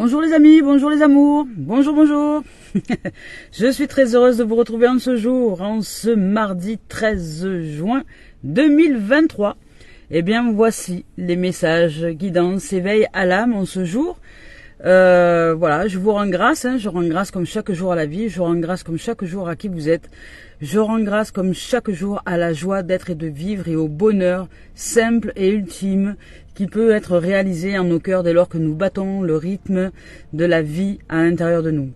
Bonjour les amis, bonjour les amours, bonjour, bonjour. Je suis très heureuse de vous retrouver en ce jour, en ce mardi 13 juin 2023. Eh bien, voici les messages guidance, éveil à l'âme en ce jour. Voilà, je vous rends grâce, je rends grâce comme chaque jour à la vie, je rends grâce comme chaque jour à qui vous êtes, je rends grâce comme chaque jour à la joie d'être et de vivre et au bonheur simple et ultime qui peut être réalisé en nos cœurs dès lors que nous battons le rythme de la vie à l'intérieur de nous.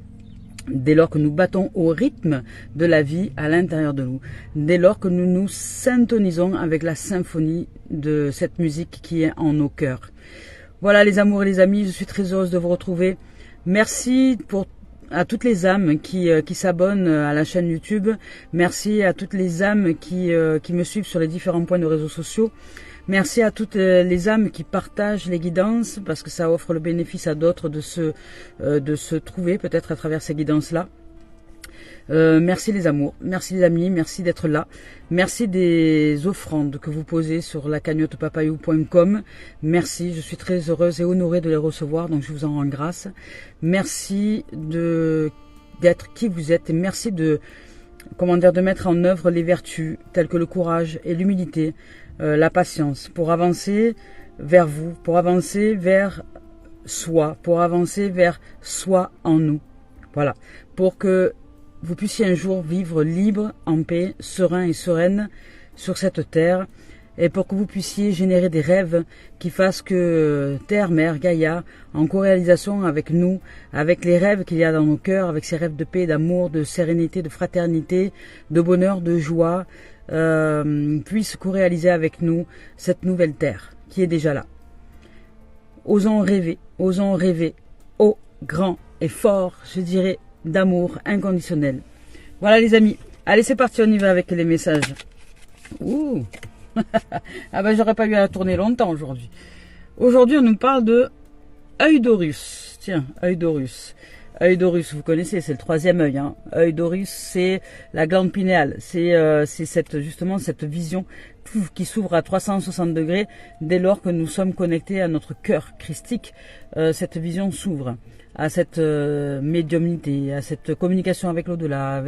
Dès lors que nous battons au rythme de la vie à l'intérieur de nous. Dès lors que nous nous syntonisons avec la symphonie de cette musique qui est en nos cœurs. Voilà les amours et les amis, je suis très heureuse de vous retrouver. Merci à toutes les âmes qui s'abonnent à la chaîne YouTube. Merci à toutes les âmes qui me suivent sur les différents points de réseaux sociaux. Merci à toutes les âmes qui partagent les guidances parce que ça offre le bénéfice à d'autres de se trouver peut-être à travers ces guidances-là. Merci les amours, merci les amis, merci d'être là. Merci des offrandes que vous posez sur la cagnottepapayou.com. Merci, je suis très heureuse et honorée de les recevoir, donc je vous en rends grâce. Merci d'être qui vous êtes et merci de mettre en œuvre les vertus telles que le courage et l'humilité, la patience pour avancer vers vous, pour avancer vers soi, pour avancer vers soi en nous. Voilà, pour que vous puissiez un jour vivre libre, en paix, serein et sereine sur cette terre et pour que vous puissiez générer des rêves qui fassent que Terre, Mère, Gaïa, en co-réalisation avec nous, avec les rêves qu'il y a dans nos cœurs, avec ces rêves de paix, d'amour, de sérénité, de fraternité, de bonheur, de joie, puissent co-réaliser avec nous cette nouvelle Terre qui est déjà là. Osons rêver haut, grand et fort, je dirais, d'amour inconditionnel. Voilà les amis, allez c'est parti, on y va avec les messages. Ouh. Ah ben j'aurais pas eu à la tourner longtemps aujourd'hui. Aujourd'hui on nous parle de œil d'Horus. Tiens, œil d'Horus. Œil d'Horus, vous connaissez, c'est le troisième œil. Œil d'Horus, c'est la glande pinéale. C'est justement cette vision qui s'ouvre à 360 degrés dès lors que nous sommes connectés à notre cœur christique. Cette vision s'ouvre à cette médiumnité, à cette communication avec l'au-delà,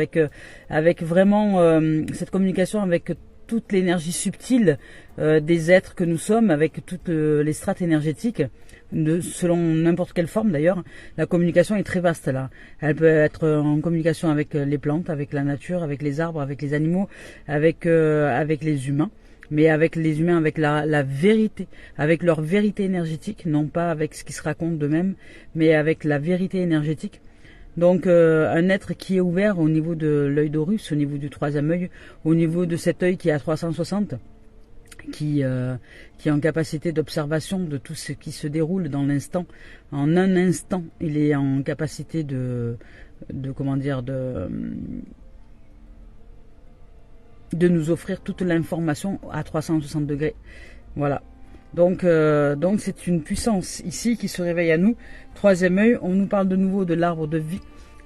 avec vraiment cette communication avec toute l'énergie subtile des êtres que nous sommes, avec toutes les strates énergétiques, selon n'importe quelle forme d'ailleurs. La communication est très vaste là. Elle peut être en communication avec les plantes, avec la nature, avec les arbres, avec les animaux, avec les humains. Mais avec les humains, avec la vérité, avec leur vérité énergétique, non pas avec ce qui se raconte d'eux-mêmes, mais avec la vérité énergétique. Donc un être qui est ouvert au niveau de l'œil d'Horus, au niveau du troisième œil, au niveau de cet œil qui est à 360, qui est en capacité d'observation de tout ce qui se déroule dans l'instant. En un instant, il est en capacité de nous offrir toute l'information à 360 degrés. Voilà. Donc c'est une puissance ici qui se réveille à nous. Troisième œil, on nous parle de nouveau de l'arbre de vie.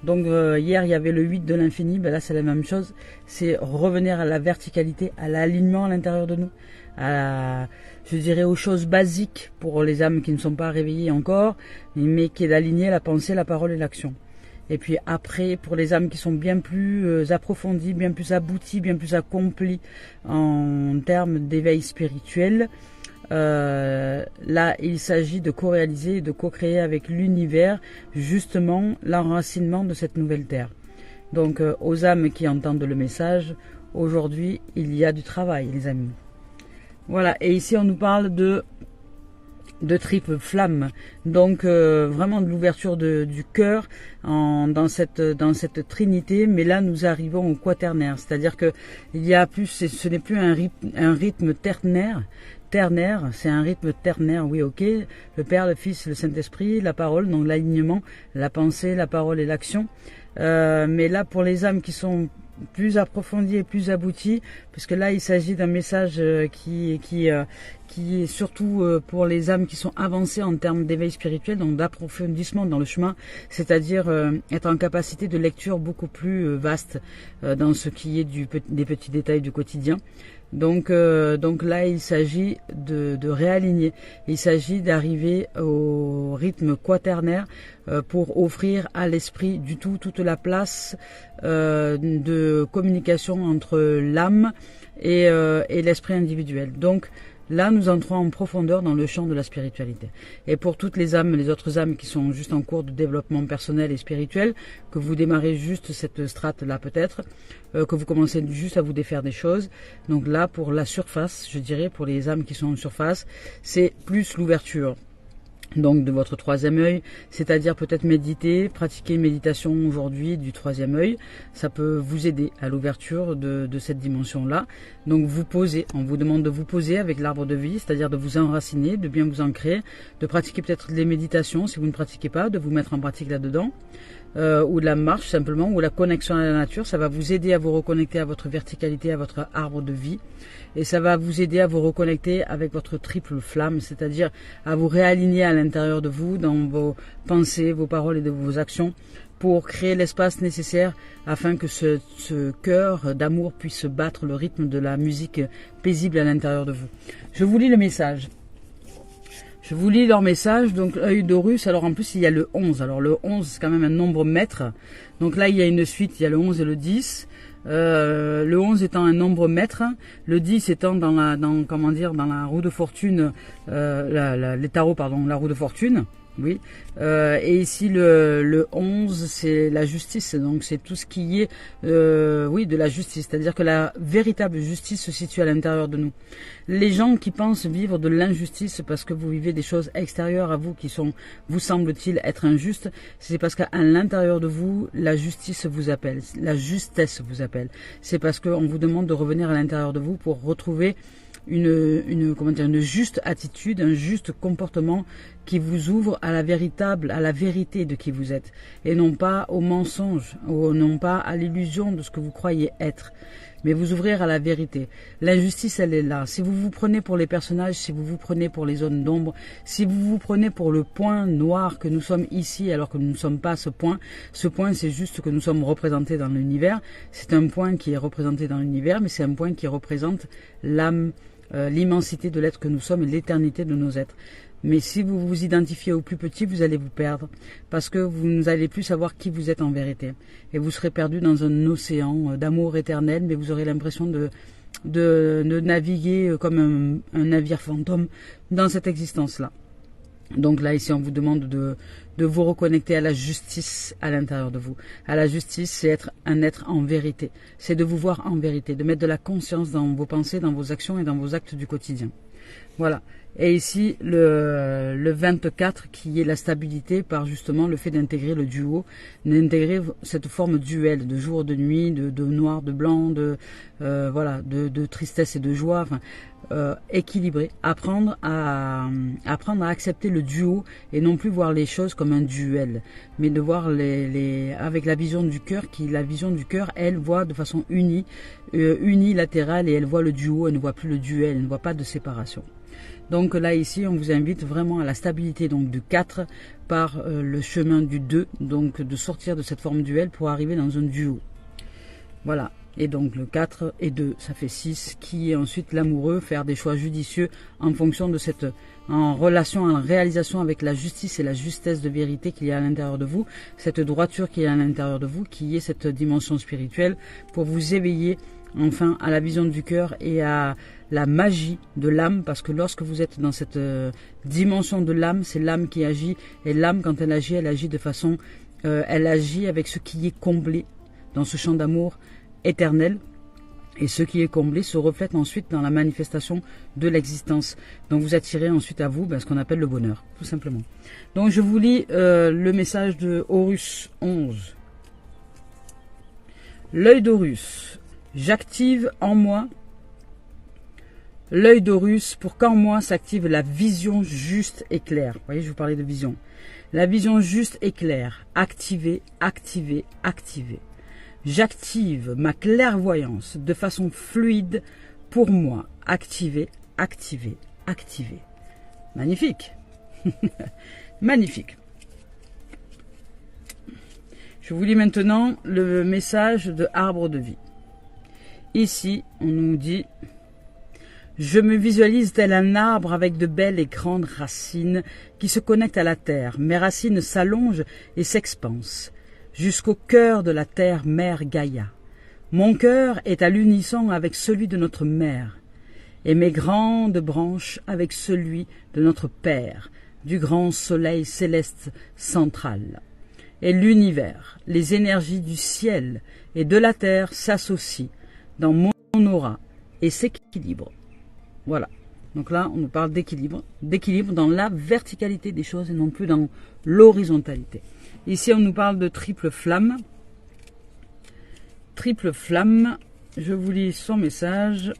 Donc hier il y avait le 8 de l'infini, ben là c'est la même chose. C'est revenir à la verticalité, à l'alignement à l'intérieur de nous, je dirais aux choses basiques pour les âmes qui ne sont pas réveillées encore, mais qui est d'aligner la pensée, la parole et l'action. Et puis après, pour les âmes qui sont bien plus approfondies, bien plus abouties, bien plus accomplies en termes d'éveil spirituel, là il s'agit de co-réaliser et de co-créer avec l'univers justement l'enracinement de cette nouvelle terre. Donc aux âmes qui entendent le message, aujourd'hui il y a du travail les amis. Voilà, et ici on nous parle de triple flamme, donc vraiment de l'ouverture du cœur dans cette trinité, mais là nous arrivons au quaternaire, c'est-à-dire que il y a plus, ce n'est plus un rythme ternaire, c'est un rythme ternaire, oui ok, le Père, le Fils, le Saint-Esprit, la parole, donc l'alignement, la pensée, la parole et l'action, mais là pour les âmes qui sont plus approfondies et plus abouties, puisque là il s'agit d'un message qui qui est surtout pour les âmes qui sont avancées en termes d'éveil spirituel, donc d'approfondissement dans le chemin, c'est-à-dire être en capacité de lecture beaucoup plus vaste dans ce qui est des petits détails du quotidien. Donc là, il s'agit de réaligner. Il s'agit d'arriver au rythme quaternaire pour offrir à l'esprit du tout toute la place de communication entre l'âme et l'esprit individuel. Donc là, nous entrons en profondeur dans le champ de la spiritualité. Et pour toutes les âmes, les autres âmes qui sont juste en cours de développement personnel et spirituel, que vous démarrez juste cette strate-là peut-être, que vous commencez juste à vous défaire des choses. Donc là, pour la surface, je dirais, pour les âmes qui sont en surface, c'est plus l'ouverture. Donc de votre troisième œil, c'est-à-dire peut-être méditer, pratiquer une méditation aujourd'hui du troisième œil, ça peut vous aider à l'ouverture de cette dimension-là. Donc vous posez, on vous demande de vous poser avec l'arbre de vie, c'est-à-dire de vous enraciner, de bien vous ancrer, de pratiquer peut-être les méditations si vous ne pratiquez pas, de vous mettre en pratique là-dedans. Ou de la marche simplement, ou la connexion à la nature, ça va vous aider à vous reconnecter à votre verticalité, à votre arbre de vie, et ça va vous aider à vous reconnecter avec votre triple flamme, c'est-à-dire à vous réaligner à l'intérieur de vous, dans vos pensées, vos paroles et de vos actions, pour créer l'espace nécessaire afin que ce cœur d'amour puisse battre le rythme de la musique paisible à l'intérieur de vous. Je vous lis le message. Je vous lis leur message, donc œil d'Horus, alors en plus il y a le 11, alors le 11 c'est quand même un nombre maître, donc là il y a une suite, il y a le 11 et le 10, le 11 étant un nombre maître, le 10 étant dans la roue de fortune, les tarots pardon, la roue de fortune, oui, et ici le 11 c'est la justice, donc c'est tout ce qui est de la justice, c'est-à-dire que la véritable justice se situe à l'intérieur de nous. Les gens qui pensent vivre de l'injustice parce que vous vivez des choses extérieures à vous qui sont, vous semble-t-il, être injustes, c'est parce qu'à l'intérieur de vous, la justice vous appelle, la justesse vous appelle. C'est parce qu'on vous demande de revenir à l'intérieur de vous pour retrouver une juste attitude, un juste comportement qui vous ouvre à la vérité de qui vous êtes, et non pas au mensonge, ou non pas à l'illusion de ce que vous croyez être, mais vous ouvrir à la vérité. L'injustice, elle est là. Si vous vous prenez pour les personnages, si vous vous prenez pour les zones d'ombre, si vous vous prenez pour le point noir que nous sommes ici, alors que nous ne sommes pas ce point c'est juste que nous sommes représentés dans l'univers. C'est un point qui est représenté dans l'univers, mais c'est un point qui représente l'âme, l'immensité de l'être que nous sommes et l'éternité de nos êtres. Mais si vous vous identifiez au plus petit, vous allez vous perdre, parce que vous n'allez plus savoir qui vous êtes en vérité. Et vous serez perdu dans un océan d'amour éternel, mais vous aurez l'impression de naviguer comme un navire fantôme dans cette existence-là. Donc là, ici, on vous demande de vous reconnecter à la justice à l'intérieur de vous. À la justice, c'est être un être en vérité. C'est de vous voir en vérité, de mettre de la conscience dans vos pensées, dans vos actions et dans vos actes du quotidien. Voilà. Et ici, le 24 qui est la stabilité par justement le fait d'intégrer le duo, d'intégrer cette forme duel de jour, de nuit, de noir, de blanc, de tristesse et de joie, enfin, équilibré. Apprendre à accepter le duo et non plus voir les choses comme un duel, mais de voir avec la vision du cœur, la vision du cœur, elle voit de façon unilatérale, et elle voit le duo, elle ne voit plus le duel, elle ne voit pas de séparation. Donc là, ici, on vous invite vraiment à la stabilité donc du 4 par le chemin du 2, donc de sortir de cette forme duel pour arriver dans un duo. Voilà. Et donc le 4 et 2, ça fait 6, qui est ensuite l'amoureux, faire des choix judicieux en fonction de en relation, en réalisation avec la justice et la justesse de vérité qu'il y a à l'intérieur de vous, cette droiture qui est à l'intérieur de vous, qui est cette dimension spirituelle, pour vous éveiller enfin à la vision du cœur et à la magie de l'âme, parce que lorsque vous êtes dans cette dimension de l'âme, c'est l'âme qui agit, et l'âme, quand elle agit de façon, elle agit avec ce qui est comblé dans ce champ d'amour éternel, et ce qui est comblé se reflète ensuite dans la manifestation de l'existence. Donc vous attirez ensuite à vous ce qu'on appelle le bonheur, tout simplement. Donc je vous lis le message de Horus 11. L'œil d'Horus. J'active en moi l'œil d'Horus pour qu'en moi s'active la vision juste et claire. Vous voyez, je vous parlais de vision. La vision juste et claire. Activez, activez, activez. J'active ma clairvoyance de façon fluide pour moi. Activez, activez, activer. Magnifique. Magnifique. Je vous lis maintenant le message de Arbre de vie. Ici, on nous dit « Je me visualise tel un arbre avec de belles et grandes racines qui se connectent à la terre. Mes racines s'allongent et s'expansent jusqu'au cœur de la terre mère Gaïa. Mon cœur est à l'unisson avec celui de notre mère et mes grandes branches avec celui de notre Père, du grand soleil céleste central. Et l'univers, les énergies du ciel et de la terre s'associent dans mon aura et s'équilibrent. » Voilà. Donc là, on nous parle d'équilibre dans la verticalité des choses et non plus dans l'horizontalité. Ici, on nous parle de triple flamme. Triple flamme, je vous lis son message.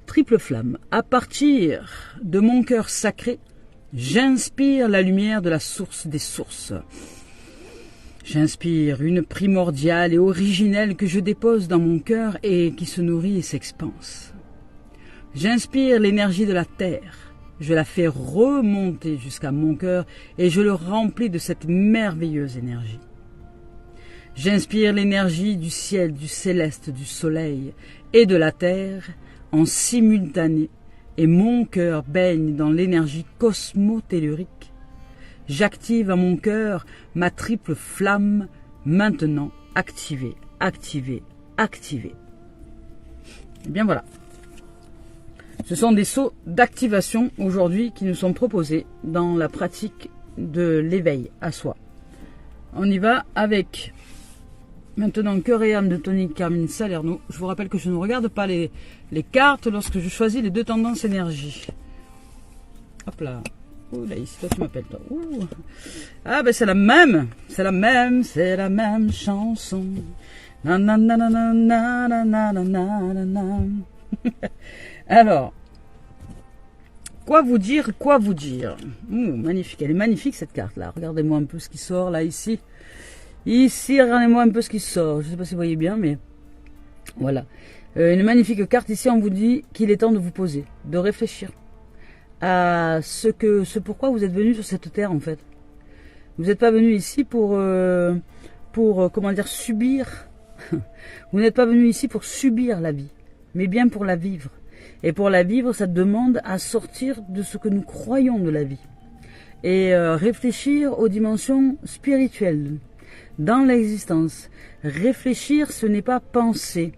Triple flamme, à partir de mon cœur sacré, j'inspire la lumière de la source des sources. J'inspire une primordiale et originelle que je dépose dans mon cœur et qui se nourrit et s'expanse. J'inspire l'énergie de la terre, je la fais remonter jusqu'à mon cœur et je le remplis de cette merveilleuse énergie. J'inspire l'énergie du ciel, du céleste, du soleil et de la terre en simultané et mon cœur baigne dans l'énergie cosmotellurique. J'active à mon cœur ma triple flamme maintenant activée, activée, activée. Et bien voilà. Ce sont des sauts d'activation aujourd'hui qui nous sont proposés dans la pratique de l'éveil à soi. On y va avec maintenant Cœur et âme de Tony Carmine Salerno. Je vous rappelle que je ne regarde pas les cartes lorsque je choisis les deux tendances énergie. Hop là. Ouh là, ici, toi tu m'appelles toi. Ouh. Ah ben c'est la même chanson. Alors, quoi vous dire magnifique, elle est magnifique cette carte là. Regardez-moi un peu ce qui sort là, ici. Ici, regardez-moi un peu ce qui sort. Je ne sais pas si vous voyez bien, mais voilà. Une magnifique carte ici, on vous dit qu'il est temps de vous poser, de réfléchir à ce pourquoi vous êtes venu sur cette terre en fait. Vous n'êtes pas venu ici pour comment dire, subir. Vous n'êtes pas venu ici pour subir la vie, mais bien pour la vivre. Et pour la vivre, ça demande à sortir de ce que nous croyons de la vie. Et réfléchir aux dimensions spirituelles dans l'existence. Réfléchir, ce n'est pas penser.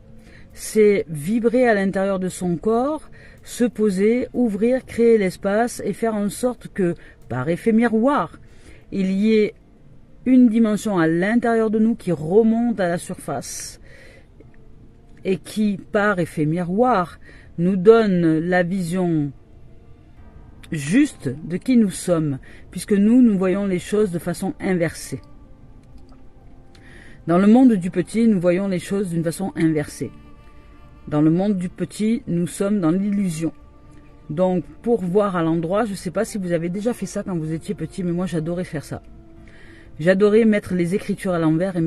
C'est vibrer à l'intérieur de son corps, se poser, ouvrir, créer l'espace et faire en sorte que, par effet miroir, il y ait une dimension à l'intérieur de nous qui remonte à la surface et qui, par effet miroir, nous donne la vision juste de qui nous sommes, puisque nous voyons les choses de façon inversée. Dans le monde du petit, nous voyons les choses d'une façon inversée. Dans le monde du petit, nous sommes dans l'illusion. Donc, pour voir à l'endroit, je ne sais pas si vous avez déjà fait ça quand vous étiez petit, mais moi j'adorais faire ça. J'adorais mettre les écritures à l'envers et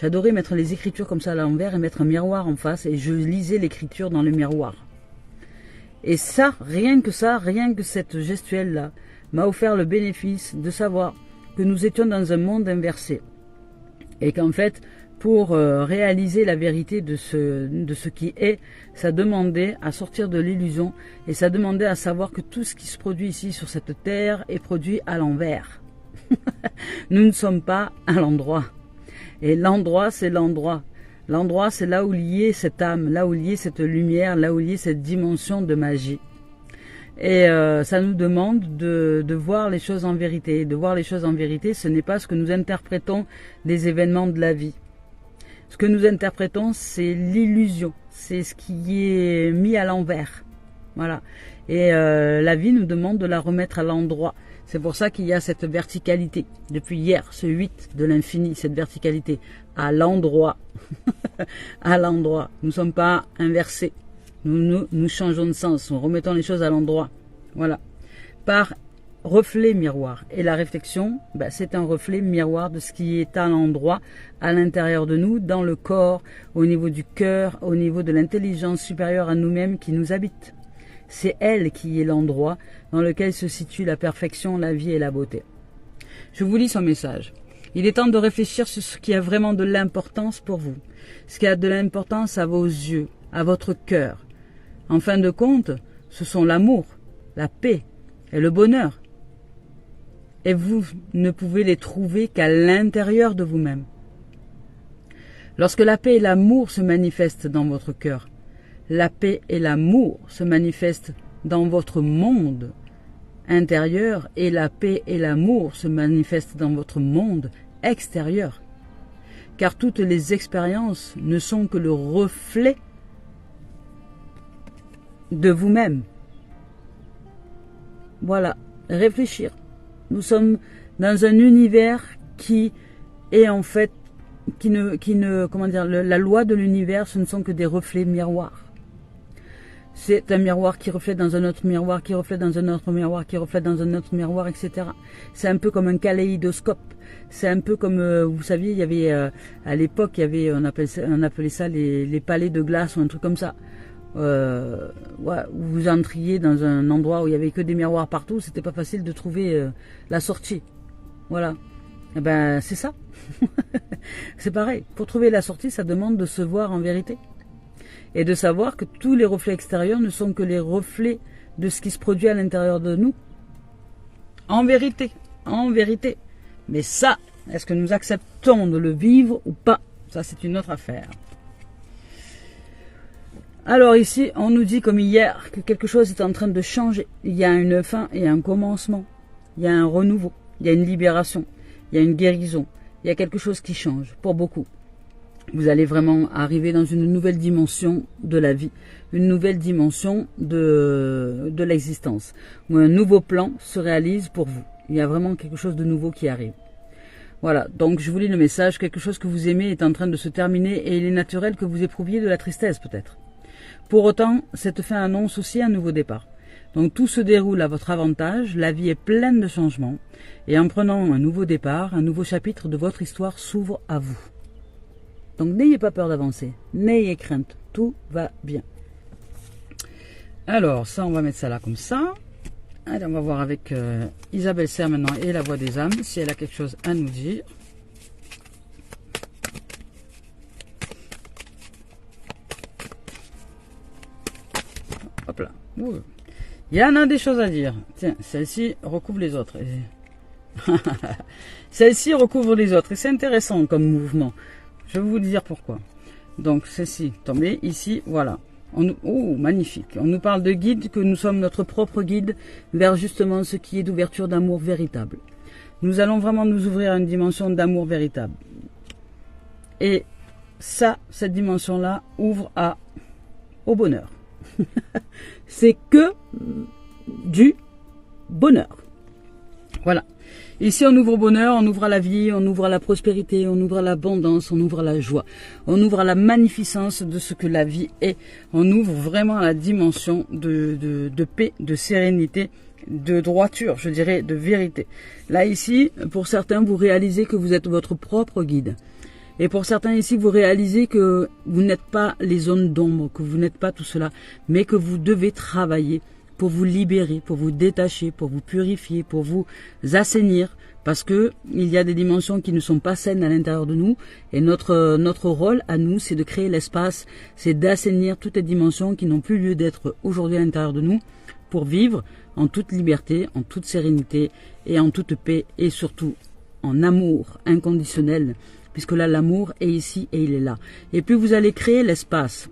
j'adorais mettre les écritures comme ça à l'envers et mettre un miroir en face et je lisais l'écriture dans le miroir. Et ça, rien que cette gestuelle-là m'a offert le bénéfice de savoir que nous étions dans un monde inversé. Et qu'en fait, pour réaliser la vérité de ce qui est, ça demandait à sortir de l'illusion et ça demandait à savoir que tout ce qui se produit ici sur cette terre est produit à l'envers. Nous ne sommes pas à l'endroit. Et l'endroit, c'est l'endroit. L'endroit, c'est là où lier cette âme, là où lier cette lumière, là où lier cette dimension de magie. Et ça nous demande de voir les choses en vérité. De voir les choses en vérité, ce n'est pas ce que nous interprétons des événements de la vie. Ce que nous interprétons, c'est l'illusion. C'est ce qui est mis à l'envers. Voilà. Et la vie nous demande de la remettre à l'endroit. C'est pour ça qu'il y a cette verticalité. Depuis hier, ce 8 de l'infini, cette verticalité. À l'endroit. À l'endroit. Nous ne sommes pas inversés. Nous changeons de sens. Nous remettons les choses à l'endroit. Voilà. Par reflet miroir. Et la réflexion, c'est un reflet miroir de ce qui est à l'endroit, à l'intérieur de nous, dans le corps, au niveau du cœur, au niveau de l'intelligence supérieure à nous-mêmes qui nous habite. C'est elle qui est l'endroit dans lequel se situe la perfection, la vie et la beauté. Je vous lis son message. Il est temps de réfléchir sur ce qui a vraiment de l'importance pour vous. Ce qui a de l'importance à vos yeux, à votre cœur. En fin de compte, ce sont l'amour, la paix et le bonheur. Et vous ne pouvez les trouver qu'à l'intérieur de vous-même. Lorsque la paix et l'amour se manifestent dans votre cœur, la paix et l'amour se manifestent dans votre monde intérieur et la paix et l'amour se manifestent dans votre monde extérieur. Car toutes les expériences ne sont que le reflet de vous-même. Voilà, réfléchir. Nous sommes dans un univers qui est en fait, comment dire, la loi de l'univers, ce ne sont que des reflets miroirs. C'est un miroir qui reflète dans un autre miroir, qui reflète dans un autre miroir, qui reflète dans un autre miroir, etc. C'est un peu comme un kaléidoscope. C'est un peu comme, vous saviez, il y avait, à l'époque, il y avait, on appelait ça les palais de glace ou un truc comme ça. Ouais, vous entriez dans un endroit où il y avait que des miroirs partout, c'était pas facile de trouver la sortie. Voilà. Et ben, c'est ça. C'est pareil. Pour trouver la sortie, ça demande de se voir en vérité. Et de savoir que tous les reflets extérieurs ne sont que les reflets de ce qui se produit à l'intérieur de nous. En vérité. En vérité. Mais ça, est-ce que nous acceptons de le vivre ou pas? Ça, c'est une autre affaire. Alors ici, on nous dit comme hier que quelque chose est en train de changer. Il y a une fin et un commencement. Il y a un renouveau. Il y a une libération. Il y a une guérison. Il y a quelque chose qui change pour beaucoup. Vous allez vraiment arriver dans une nouvelle dimension de la vie, une nouvelle dimension de l'existence, où un nouveau plan se réalise pour vous. Il y a vraiment quelque chose de nouveau qui arrive. Voilà, donc je vous lis le message, quelque chose que vous aimez est en train de se terminer et il est naturel que vous éprouviez de la tristesse peut-être. Pour autant, cette fin annonce aussi un nouveau départ. Donc tout se déroule à votre avantage, la vie est pleine de changements et en prenant un nouveau départ, un nouveau chapitre de votre histoire s'ouvre à vous. Donc n'ayez pas peur d'avancer, n'ayez crainte, tout va bien. Alors ça, on va mettre ça là comme ça. Allez, on va voir avec Isabelle Serre maintenant et la voix des âmes, si elle a quelque chose à nous dire. Hop là. Ouh. Il y en a des choses à dire. Tiens, celle-ci recouvre les autres. Celle-ci recouvre les autres. Et c'est intéressant comme mouvement. Je vais vous dire pourquoi. Donc, celle-ci, tombez ici, voilà. Oh, magnifique. On nous parle de guide, que nous sommes notre propre guide vers justement ce qui est d'ouverture d'amour véritable. Nous allons vraiment nous ouvrir à une dimension d'amour véritable. Et ça, cette dimension-là, ouvre au bonheur. C'est que du bonheur. Voilà. Ici, on ouvre au bonheur, on ouvre à la vie, on ouvre à la prospérité, on ouvre à l'abondance, on ouvre à la joie. On ouvre à la magnificence de ce que la vie est. On ouvre vraiment à la dimension de paix, de sérénité, de droiture, je dirais, de vérité. Là, ici, pour certains, vous réalisez que vous êtes votre propre guide. Et pour certains ici, vous réalisez que vous n'êtes pas les zones d'ombre, que vous n'êtes pas tout cela, mais que vous devez travailler pour vous libérer, pour vous détacher, pour vous purifier, pour vous assainir, parce que il y a des dimensions qui ne sont pas saines à l'intérieur de nous, et notre rôle à nous, c'est de créer l'espace, c'est d'assainir toutes les dimensions qui n'ont plus lieu d'être aujourd'hui à l'intérieur de nous, pour vivre en toute liberté, en toute sérénité, et en toute paix, et surtout en amour inconditionnel, puisque là, l'amour est ici et il est là. Et puis vous allez créer l'espace.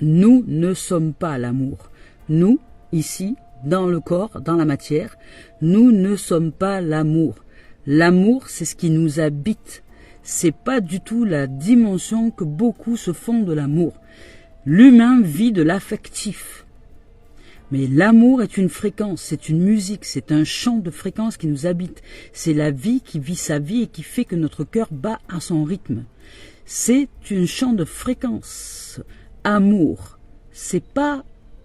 Nous ne sommes pas l'amour. Nous, ici, dans le corps, dans la matière, nous ne sommes pas l'amour. L'amour, c'est ce qui nous habite. C'est pas du tout la dimension que beaucoup se font de l'amour. L'humain vit de l'affectif. Mais l'amour est une fréquence, c'est une musique, c'est un chant de fréquence qui nous habite. C'est la vie qui vit sa vie et qui fait que notre cœur bat à son rythme. C'est un chant de fréquence. Amour, c'est pas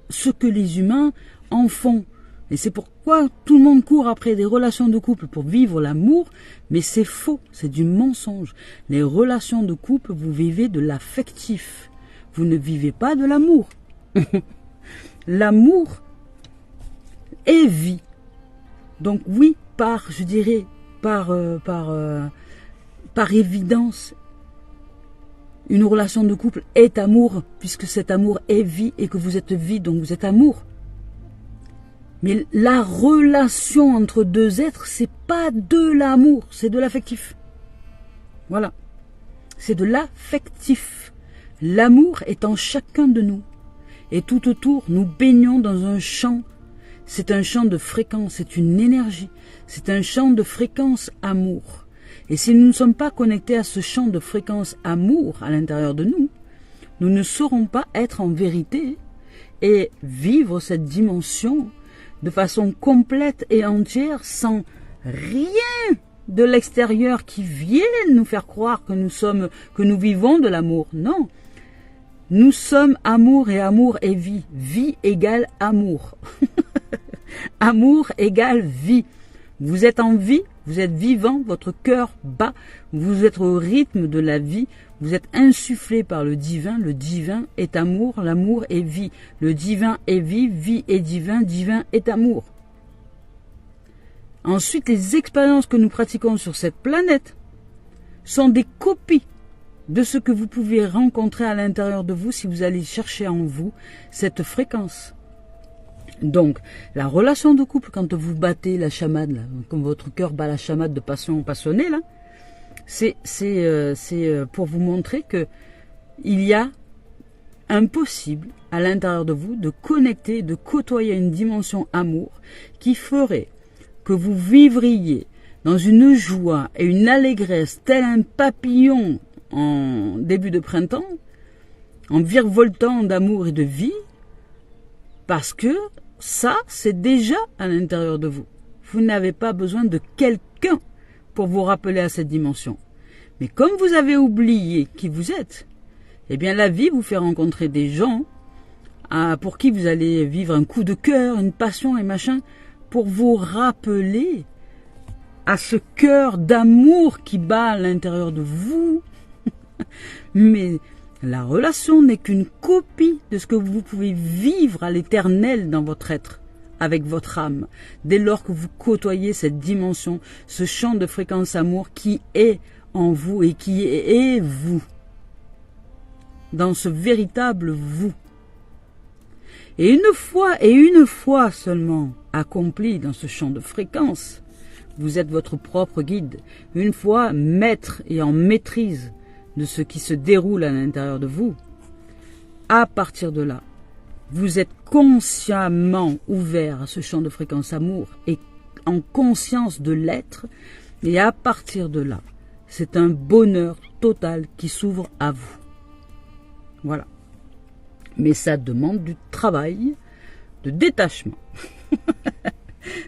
ce que les humains en font. Et c'est pourquoi tout le monde court après des relations de couple pour vivre l'amour, mais c'est faux, c'est du mensonge. Les relations de couple, vous vivez de l'affectif. Vous ne vivez pas de l'amour. L'amour, est vie. Donc oui, je dirais, par évidence, une relation de couple est amour, puisque cet amour est vie et que vous êtes vie, donc vous êtes amour. Mais la relation entre deux êtres, c'est pas de l'amour, c'est de l'affectif. Voilà. C'est de l'affectif. L'amour est en chacun de nous. Et tout autour, nous baignons dans un champ. C'est un champ de fréquence, c'est une énergie. C'est un champ de fréquence amour. Et si nous ne sommes pas connectés à ce champ de fréquence amour à l'intérieur de nous, nous ne saurons pas être en vérité et vivre cette dimension de façon complète et entière sans rien de l'extérieur qui vienne nous faire croire que nous vivons de l'amour. Non. Nous sommes amour et amour est vie. Vie égale amour. Amour égale vie. Vous êtes en vie, vous êtes vivant, votre cœur bat, vous êtes au rythme de la vie, vous êtes insufflé par le divin est amour, l'amour est vie. Le divin est vie, vie est divin est amour. Ensuite, les expériences que nous pratiquons sur cette planète sont des copies de ce que vous pouvez rencontrer à l'intérieur de vous si vous allez chercher en vous cette fréquence. Donc, la relation de couple, quand vous battez la chamade, là, quand votre cœur bat la chamade de passion passionnée, là, c'est pour vous montrer que il y a impossible à l'intérieur de vous de connecter, de côtoyer une dimension amour qui ferait que vous vivriez dans une joie et une allégresse tel un papillon en début de printemps, en virevoltant d'amour et de vie, parce que ça, c'est déjà à l'intérieur de vous. Vous n'avez pas besoin de quelqu'un pour vous rappeler à cette dimension. Mais comme vous avez oublié qui vous êtes, eh bien la vie vous fait rencontrer des gens pour qui vous allez vivre un coup de cœur, une passion et machin, pour vous rappeler à ce cœur d'amour qui bat à l'intérieur de vous. Mais la relation n'est qu'une copie de ce que vous pouvez vivre à l'éternel dans votre être, avec votre âme, dès lors que vous côtoyez cette dimension, ce champ de fréquence amour qui est en vous et qui est vous, dans ce véritable vous. Et une fois seulement accompli dans ce champ de fréquence, vous êtes votre propre guide, une fois maître et en maîtrise de ce qui se déroule à l'intérieur de vous. À partir de là, vous êtes consciemment ouvert à ce champ de fréquence amour et en conscience de l'être, et à partir de là, c'est un bonheur total qui s'ouvre à vous. Voilà. Mais ça demande du travail, de détachement,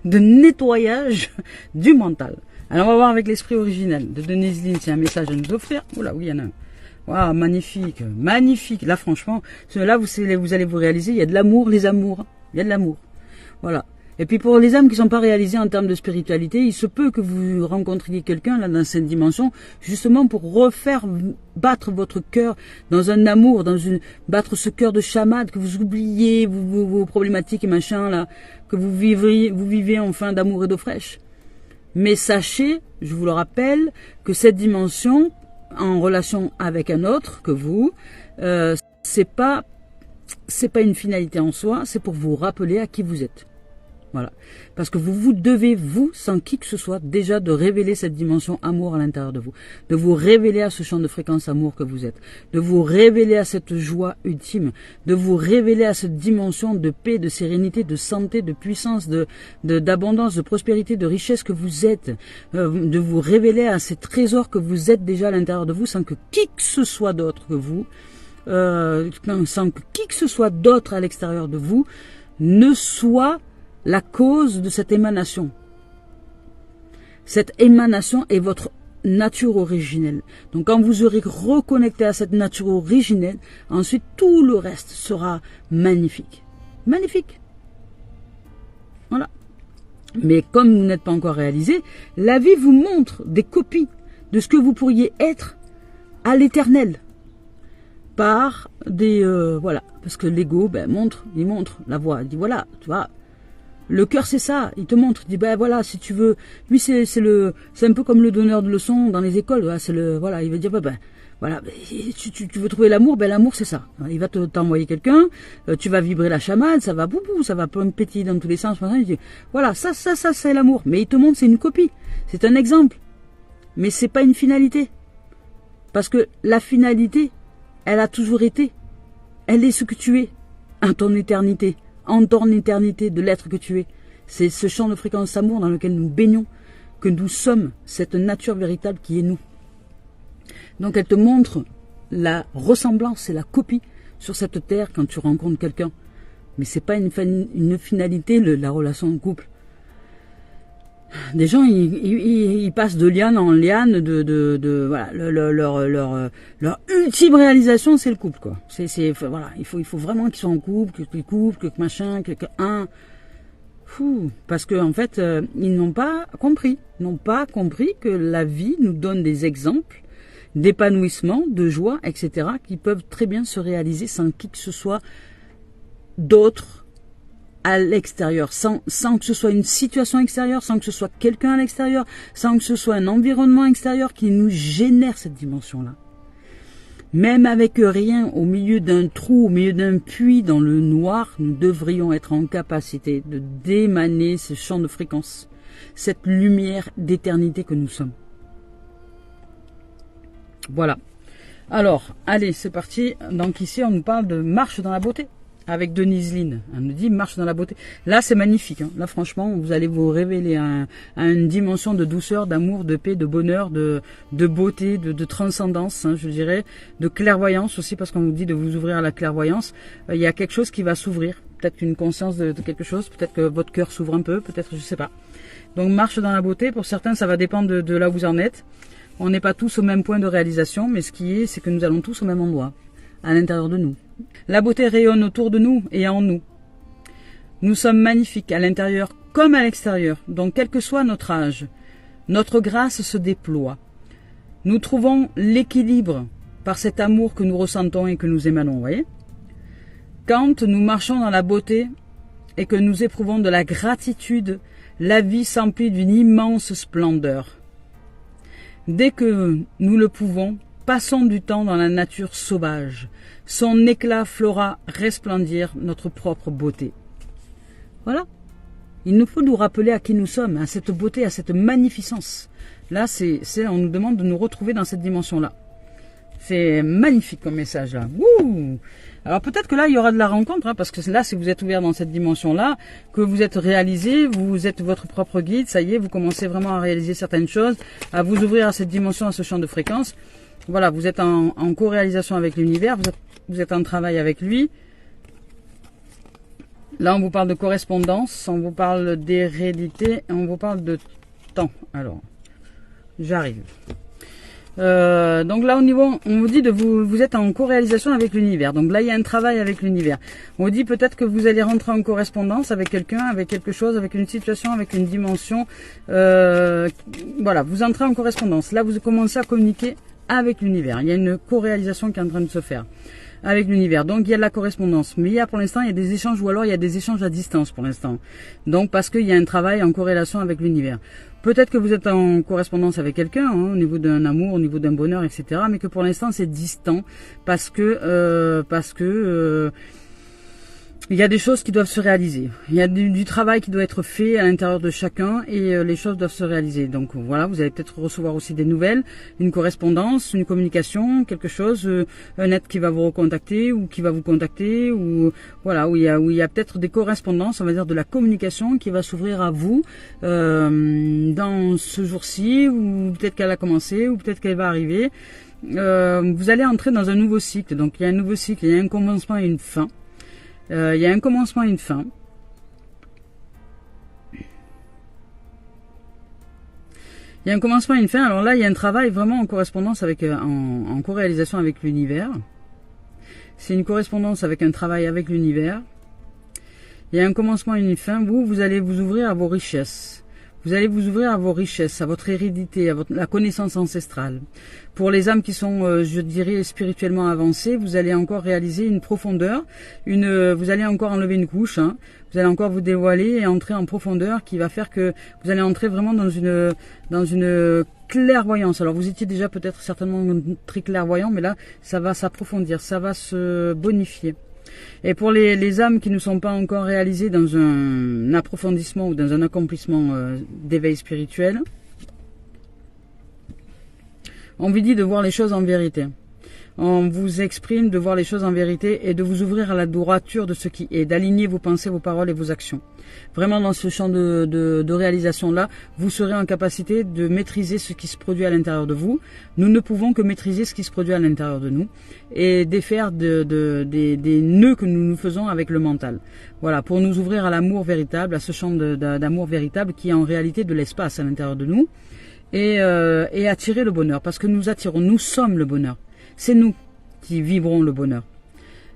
de nettoyage du mental. Alors on va voir avec l'esprit originel de Denise Lynn, c'est un message à nous offrir. Oula, oui, il y en a un. Waouh, magnifique, magnifique. Là, franchement, là, vous allez vous réaliser, il y a de l'amour, les amours. Il y a de l'amour. Voilà. Et puis pour les âmes qui ne sont pas réalisées en termes de spiritualité, il se peut que vous rencontriez quelqu'un là dans cette dimension, justement pour refaire battre votre cœur dans un amour, battre ce cœur de chamade, que vous oubliez vos problématiques et machin là, que vous vivez enfin d'amour et d'eau fraîche. Mais sachez, je vous le rappelle, que cette dimension, en relation avec un autre que vous, c'est pas une finalité en soi, c'est pour vous rappeler à qui vous êtes. Voilà. Parce que vous devez, sans qui que ce soit, déjà de révéler cette dimension amour à l'intérieur de vous. De vous révéler à ce champ de fréquence amour que vous êtes. De vous révéler à cette joie ultime. De vous révéler à cette dimension de paix, de sérénité, de santé, de puissance, d'abondance, de prospérité, de richesse que vous êtes. De vous révéler à ces trésors que vous êtes déjà à l'intérieur de vous sans que qui que ce soit d'autre que vous, sans que qui que ce soit d'autre à l'extérieur de vous ne soit la cause de cette émanation. Cette émanation est votre nature originelle. Donc quand vous aurez reconnecté à cette nature originelle, ensuite tout le reste sera magnifique. Magnifique. Voilà. Mais comme vous n'êtes pas encore réalisé, la vie vous montre des copies de ce que vous pourriez être à l'éternel. Par des... voilà. Parce que l'ego, il montre la voie. Il dit voilà, tu vois. Le cœur, c'est ça. Il te montre. Il dit, ben voilà, si tu veux. Lui, c'est un peu comme le donneur de leçons dans les écoles. Voilà, il va dire, voilà, tu veux trouver l'amour, ben l'amour, c'est ça. Il va t'envoyer quelqu'un. Tu vas vibrer la chamade, ça va boubou, ça va pétiller dans tous les sens. Il dit, voilà, ça, c'est l'amour. Mais il te montre, c'est une copie. C'est un exemple. Mais c'est pas une finalité. Parce que la finalité, elle a toujours été. Elle est ce que tu es. En ton éternité de l'être que tu es. C'est ce champ de fréquence amour dans lequel nous baignons, que nous sommes, cette nature véritable qui est nous. Donc elle te montre la ressemblance et la copie sur cette terre quand tu rencontres quelqu'un. Mais c'est pas une finalité, la relation de couple. Des gens, ils passent de liane en liane, voilà, leur ultime réalisation, c'est le couple, quoi. Voilà, il faut vraiment qu'ils soient en couple, que machin, parce que en fait, ils n'ont pas compris que la vie nous donne des exemples d'épanouissement, de joie, etc., qui peuvent très bien se réaliser sans qui que ce soit d'autre à l'extérieur, sans que ce soit une situation extérieure, sans que ce soit quelqu'un à l'extérieur, sans que ce soit un environnement extérieur qui nous génère cette dimension-là. Même avec rien, au milieu d'un trou, au milieu d'un puits dans le noir, nous devrions être en capacité de d'émaner ce champ de fréquence, cette lumière d'éternité que nous sommes. Voilà. Alors, allez, c'est parti. Donc ici, on nous parle de marche dans la beauté. Avec Denise Lynn. Elle nous dit marche dans la beauté. Là, c'est magnifique. Hein. Là, franchement, vous allez vous révéler à une dimension de douceur, d'amour, de paix, de bonheur, de beauté, de transcendance, hein, je dirais, de clairvoyance aussi, parce qu'on vous dit de vous ouvrir à la clairvoyance. Il y a quelque chose qui va s'ouvrir. Peut-être une conscience de quelque chose. Peut-être que votre cœur s'ouvre un peu. Peut-être, je sais pas. Donc, marche dans la beauté. Pour certains, ça va dépendre de là où vous en êtes. On n'est pas tous au même point de réalisation, mais ce qui est, c'est que nous allons tous au même endroit, à l'intérieur de nous. La beauté rayonne autour de nous et en nous. Nous sommes magnifiques à l'intérieur comme à l'extérieur, donc quel que soit notre âge, notre grâce se déploie. Nous trouvons l'équilibre par cet amour que nous ressentons et que nous émanons, vous voyez ? Quand nous marchons dans la beauté et que nous éprouvons de la gratitude, la vie s'emplit d'une immense splendeur. Dès que nous le pouvons, passons du temps dans la nature sauvage. Son éclat fera resplendir notre propre beauté. Voilà. Il nous faut nous rappeler à qui nous sommes, à cette beauté, à cette magnificence. Là, on nous demande de nous retrouver dans cette dimension-là. C'est magnifique comme message là. Wouh! Alors peut-être que là, il y aura de la rencontre, hein, parce que là, si vous êtes ouvert dans cette dimension-là, que vous êtes réalisé, vous êtes votre propre guide, ça y est, vous commencez vraiment à réaliser certaines choses, à vous ouvrir à cette dimension, à ce champ de fréquence. Voilà, vous êtes en co-réalisation avec l'univers, vous êtes en travail avec lui. Là, on vous parle de correspondance, on vous parle d'hérédité, on vous parle de temps. Alors, j'arrive. Donc là, au niveau, on vous dit de vous êtes en co-réalisation avec l'univers. Donc là, il y a un travail avec l'univers. On vous dit peut-être que vous allez rentrer en correspondance avec quelqu'un, avec quelque chose, avec une situation, avec une dimension. Voilà, vous entrez en correspondance. Là, vous commencez à communiquer avec l'univers. Il y a une co-réalisation qui est en train de se faire avec l'univers. Donc il y a de la correspondance. Mais pour l'instant, il y a des échanges, ou alors il y a des échanges à distance pour l'instant. Donc parce qu'il y a un travail en corrélation avec l'univers. Peut-être que vous êtes en correspondance avec quelqu'un, hein, au niveau d'un amour, au niveau d'un bonheur, etc. Mais que pour l'instant c'est distant parce que il y a des choses qui doivent se réaliser. Il y a du travail qui doit être fait à l'intérieur de chacun et les choses doivent se réaliser. Donc voilà, vous allez peut-être recevoir aussi des nouvelles, une correspondance, une communication, quelque chose, un être qui va vous recontacter ou qui va vous contacter, ou voilà, où il y a peut-être des correspondances, on va dire de la communication qui va s'ouvrir à vous dans ce jour-ci, ou peut-être qu'elle a commencé, ou peut-être qu'elle va arriver. Vous allez entrer dans un nouveau cycle. Donc il y a un nouveau cycle, il y a un commencement et une fin. Il y a un commencement et une fin. Il y a un commencement et une fin. Alors là, il y a un travail vraiment en correspondance avec, en co-réalisation avec l'univers. C'est une correspondance avec un travail avec l'univers. Il y a un commencement et une fin. Vous allez vous ouvrir à vos richesses. Vous allez vous ouvrir à vos richesses, à votre hérédité, à la connaissance ancestrale. Pour les âmes qui sont, je dirais, spirituellement avancées, vous allez encore réaliser une profondeur, vous allez encore enlever une couche, hein, vous allez encore vous dévoiler et entrer en profondeur qui va faire que vous allez entrer vraiment dans une clairvoyance. Alors vous étiez déjà peut-être certainement très clairvoyant, mais là, ça va s'approfondir, ça va se bonifier. Et pour les âmes qui ne sont pas encore réalisées dans un approfondissement ou dans un accomplissement d'éveil spirituel, on vous dit de voir les choses en vérité. On vous exprime de voir les choses en vérité et de vous ouvrir à la droiture de ce qui est, d'aligner vos pensées, vos paroles et vos actions. Vraiment dans ce champ de réalisation-là, vous serez en capacité de maîtriser ce qui se produit à l'intérieur de vous. Nous ne pouvons que maîtriser ce qui se produit à l'intérieur de nous et défaire des nœuds que nous nous faisons avec le mental. Voilà, pour nous ouvrir à l'amour véritable, à ce champ d'amour véritable qui est en réalité de l'espace à l'intérieur de nous et attirer le bonheur parce que nous attirons, nous sommes le bonheur. C'est nous qui vivrons le bonheur.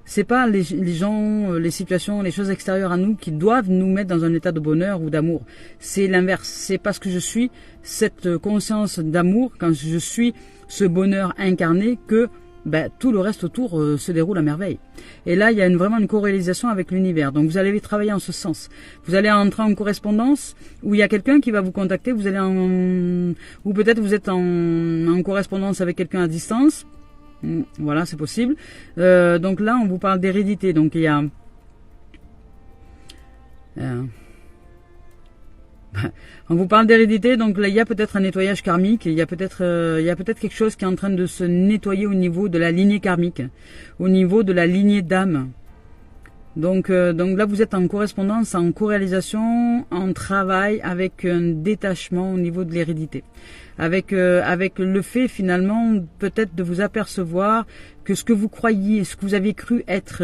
C'est pas les gens, les situations, les choses extérieures à nous qui doivent nous mettre dans un état de bonheur ou d'amour. C'est l'inverse. C'est parce que je suis cette conscience d'amour, quand je suis ce bonheur incarné, que tout le reste autour se déroule à merveille. Et là, il y a vraiment une corrélisation avec l'univers. Donc vous allez travailler en ce sens. Vous allez entrer en correspondance où il y a quelqu'un qui va vous contacter. Vous allez ou peut-être vous êtes en correspondance avec quelqu'un à distance. Voilà, c'est possible. Donc là, on vous parle d'hérédité. Donc il y a... on vous parle d'hérédité, donc là il y a peut-être un nettoyage karmique, il y a peut-être quelque chose qui est en train de se nettoyer au niveau de la lignée karmique, au niveau de la lignée d'âme. Donc là vous êtes en correspondance, en co-réalisation, en travail avec un détachement au niveau de l'hérédité. Avec le fait finalement peut-être de vous apercevoir que ce que vous croyiez, ce que vous avez cru être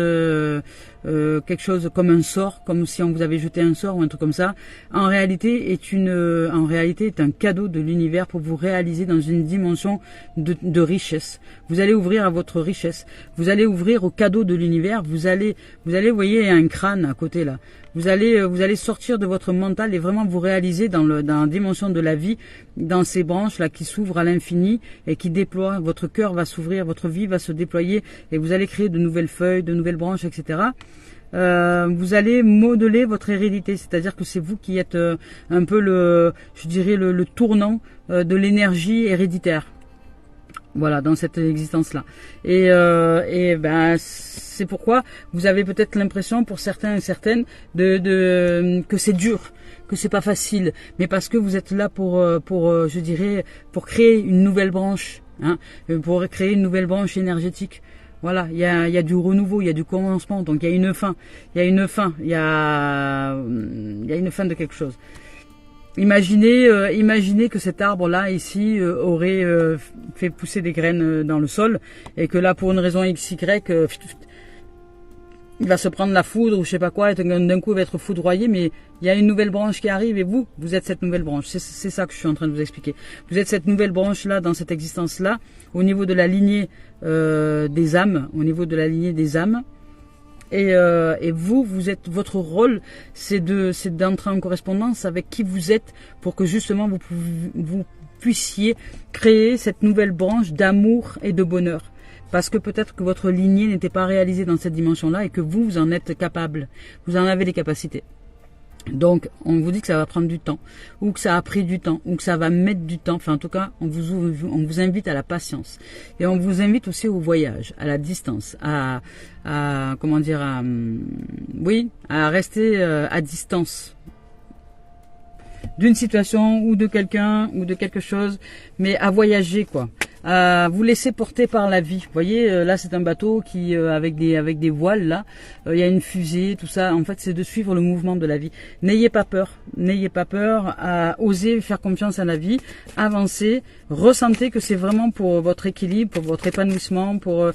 quelque chose comme un sort, comme si on vous avait jeté un sort ou un truc comme ça, en réalité est un cadeau de l'univers pour vous réaliser dans une dimension de richesse. Vous allez ouvrir à votre richesse, vous allez ouvrir au cadeau de l'univers, vous allez, vous voyez, il y a un crâne à côté là. Vous allez sortir de votre mental et vraiment vous réaliser dans la dimension de la vie, dans ces branches là qui s'ouvrent à l'infini et qui déploient. Votre cœur va s'ouvrir, votre vie va se déployer et vous allez créer de nouvelles feuilles, de nouvelles branches, etc. Vous allez modeler votre hérédité, c'est-à-dire que c'est vous qui êtes un peu le tournant de l'énergie héréditaire. Voilà, dans cette existence-là. Et c'est pourquoi vous avez peut-être l'impression, pour certains et certaines, que c'est dur, que c'est pas facile, mais parce que vous êtes là pour créer une nouvelle branche, hein, pour créer une nouvelle branche énergétique. Voilà, il y a du renouveau, il y a du commencement, donc il y a une fin, il y a une fin de quelque chose. Imaginez que cet arbre-là, ici, aurait fait pousser des graines dans le sol, et que là, pour une raison XY, il va se prendre la foudre ou je sais pas quoi, et d'un coup il va être foudroyé, mais il y a une nouvelle branche qui arrive, et vous êtes cette nouvelle branche. C'est ça que je suis en train de vous expliquer. Vous êtes cette nouvelle branche-là, dans cette existence-là, au niveau de la lignée des âmes, et vous êtes, votre rôle, c'est d'entrer en correspondance avec qui vous êtes pour que justement vous puissiez créer cette nouvelle branche d'amour et de bonheur. Parce que peut-être que votre lignée n'était pas réalisée dans cette dimension-là et que vous en êtes capable. Vous en avez les capacités. Donc, on vous dit que ça va prendre du temps, ou que ça a pris du temps, ou que ça va mettre du temps. Enfin, en tout cas, on vous invite à la patience. Et on vous invite aussi au voyage, à la distance, à rester à distance d'une situation ou de quelqu'un ou de quelque chose, mais à voyager, quoi. À vous laisser porter par la vie. Vous voyez, là c'est un bateau qui avec des voiles là, il y a une fusée, tout ça. En fait, c'est de suivre le mouvement de la vie. N'ayez pas peur, à oser faire confiance à la vie, avancer, ressentez que c'est vraiment pour votre équilibre, pour votre épanouissement, pour